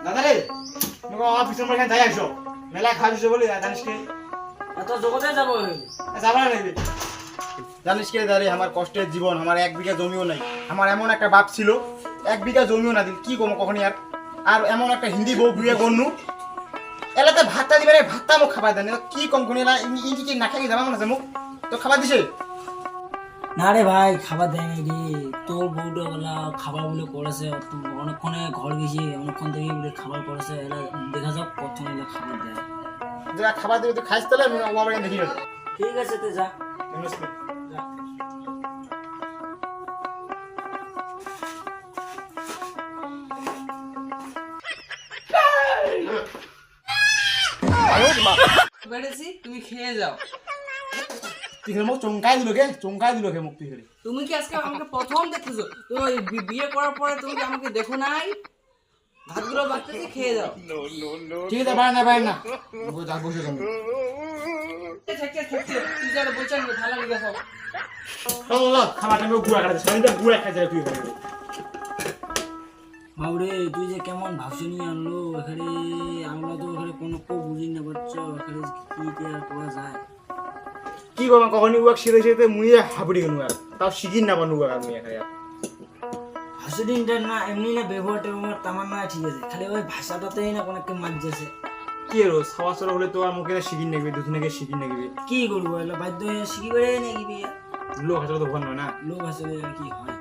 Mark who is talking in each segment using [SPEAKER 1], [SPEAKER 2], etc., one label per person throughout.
[SPEAKER 1] দাদা রে তুমি অফিসের মধ্যে যাই আসো মেলা খাইছো বলে জানিস কি
[SPEAKER 2] এত জগতে যাব
[SPEAKER 1] যাবা না জানিস কি দাদা আমার কষ্টের জীবন আমার 1 বিঘা জমিও নাই আমার এমন একটা বাপ ছিল 1 বিঘা জমিও না দিল কি কম কখনই আর এমন একটা হিন্দি বউ বিয়ে করনু এলাতে ভাতটা দিবে রে ভাতটা মুখ খাবার দেন কি কম কোনি না ইঞ্জি কি না খাই যাবা না মুখ তো খাবার দিছে
[SPEAKER 2] না রে ভাই খাবার দেয় নাই রে তোর বউটা বলা খাবার বলে করেছে অনেকক্ষণে ঘর গেছি অনেকক্ষণ থেকে বলে খাবার করেছে এলা দেখা যাক প্রথম এলা খাবার দেয়
[SPEAKER 1] যা খাবার দিবে তুই খাইস তাহলে আমি আমার দেখি না
[SPEAKER 2] ঠিক আছে তুই যা যা
[SPEAKER 3] বেড়েছি তুমি খেয়ে যাও।
[SPEAKER 1] তুই মুখ চমকাই দিল কে মুখ তুই
[SPEAKER 3] তুমি কি আজকে আমাকে প্রথম দেখতেছো? তুমি বিয়ে করার পরে তুমি কি আমাকে দেখো নাই? ভাতগুলো বাড়তেছি খেয়ে যাও।
[SPEAKER 1] ঠিক আছে বাইরে না বসে তুমি
[SPEAKER 3] তুই যারা বলছেন ভালো লেগে যাও।
[SPEAKER 1] খাবারটা আমি গুড়া কাটাতে সারাদিন গুড়া খাইতে তুই
[SPEAKER 2] বাবুরে তুই যে কেমন ভাবছি নিয়ে আনলো এখানে আমরা তো এখানে কোনো বুঝি না পারছো এখানে কি আর করা যায়
[SPEAKER 1] কি করবো কখনই উয়াক শিখে মুইয়ে হাবড়ি গেল তাও শিখিন না বানু আমি এখানে
[SPEAKER 2] হাসিদিনটা না এমনি না ব্যবহারটা আমার তামার না ঠিক আছে খালি ওই ভাষাটাতেই না কোনো মাঝছে
[SPEAKER 1] কি রো সওয়াসর হলে তো আর মুখে শিখিন নেবে দুদিনকে শিখিন নেবে
[SPEAKER 2] কি করবো এলা বাধ্য হয়ে শিখি বেড়ে নাকি বিয়া
[SPEAKER 1] লোক হাসলে তো ভয় নয় না
[SPEAKER 2] লোক আসলে কি হয়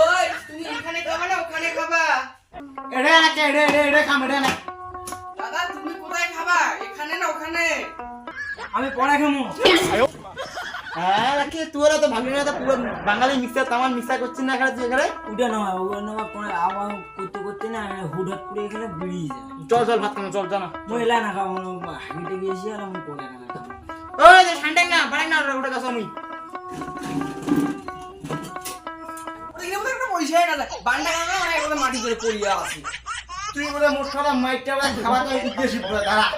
[SPEAKER 3] ওই তুমি এখানে খাবা না ওখানে খাবা?
[SPEAKER 1] এড়ে খাম এড়ে না
[SPEAKER 3] দাদা তুমি কোথায় খাবা? এখানে না ওখানে?
[SPEAKER 2] আমি পড়া খামো
[SPEAKER 1] হ্যাঁ কি তোরা তো ভাবলি না পুরো বাঙালি মিক্সার তামার মিক্সার করছিস না এখানে তুই এখানে
[SPEAKER 2] উঠে নেওয়া কোনো আওয়াজ করতে করতে না হুটহাট করে এখানে বেরিয়ে যায়
[SPEAKER 1] চল ভাত খাবো চল জানা
[SPEAKER 2] মহিলা না খাবো হাঁটে গিয়েছি আর আমি পড়ে না খাবো
[SPEAKER 1] ওই যে ঠান্ডা না বাড়াই না ওটা কাছে আমি
[SPEAKER 3] ওইখানে একটা পয়সাই না বান্ডা কাকা না একদম মাটি করে পড়িয়া আছে।
[SPEAKER 1] তুই বলে মোটখানা মাইকটা খাওয়া তো উদ্দেশ্য পুরো দাঁড়া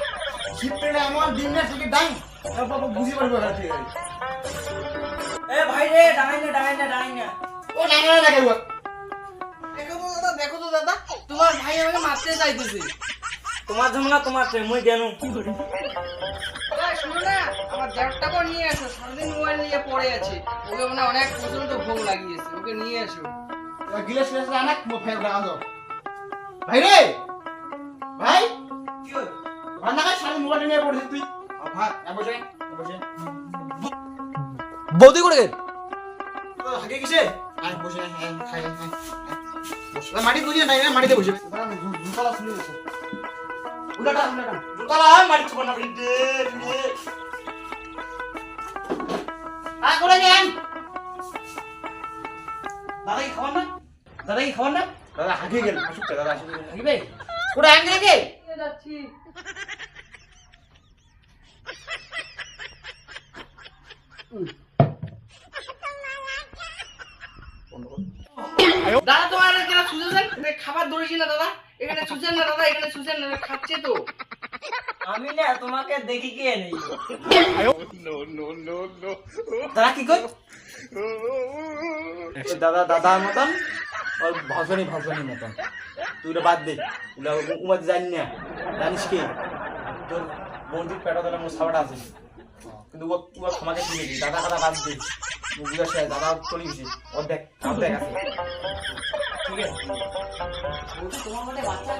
[SPEAKER 1] শিবটা আমার দিন না থেকে ডাং তারপর বুঝি পারবো এখানে ঠিক আছে
[SPEAKER 2] এ ভাই রে ডাঙাই না
[SPEAKER 1] ও লাগা লাগে ও
[SPEAKER 3] দেখো তো দাদা তোমার ভাই আমাকে মারতে চাইতেছে।
[SPEAKER 2] তোমার ঝামেলা তোমার মই জানো
[SPEAKER 3] শোনো না আমার দেড়টাকে নিয়ে আসো সারাদিন মোবাইল নিয়ে পড়ে আছে ওকে মানে অনেক প্রচন্ড ভোগ লাগিয়েছে ওকে নিয়ে আসো।
[SPEAKER 1] গিলাস গিলাস আনাক মো ফাইল লাগা দাও ভাই রে ভাই
[SPEAKER 3] কি হল?
[SPEAKER 1] রান্না খাই সারা মোবাইল নিয়ে পড়ছিস তুই ভাই বসে
[SPEAKER 3] বৌদি করে গেল
[SPEAKER 1] আগে কিসে আয় বসে খাই বসে মাটি বুঝিয়ে নাই মাটিতে বসে জুতালা শুনে গেছে উলাটা জুতালা মাটি ছোট না বিন্দে আ করে নেন দাদা কি খাবার না দাদা আগে গেল আসুক দাদা আসুক আগে কোড়া আগে গে
[SPEAKER 3] যাচ্ছি। দাদা তোমার এখানে সুজেন খাবার ধরেছি না দাদা এখানে সুজেন না দাদা এখানে সুজেন না খাচ্ছে তো
[SPEAKER 2] আমি না তোমাকে দেখি কে নেই
[SPEAKER 1] দাদা কি কই দাদা মতন আর ভাষণই মতন তুই বাদ দে উমাদ জানি না জানিস কি তোর বন্ধুর পেটা তাহলে মোর সাবাটা আছে কিন্তু ও তোমাকে কিনে দিই দাদা বাদ দে বুঝাস দাদা চলে গেছে অর্ধেক আছে ঠিক আছে
[SPEAKER 3] তোমার মধ্যে বাচ্চা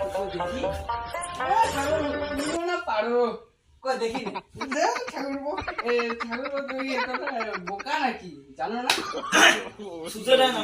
[SPEAKER 3] দেখি না পারো কই দেখি ঠাকুর তুমি বোকা নাকি জানো না
[SPEAKER 2] সুজেরা না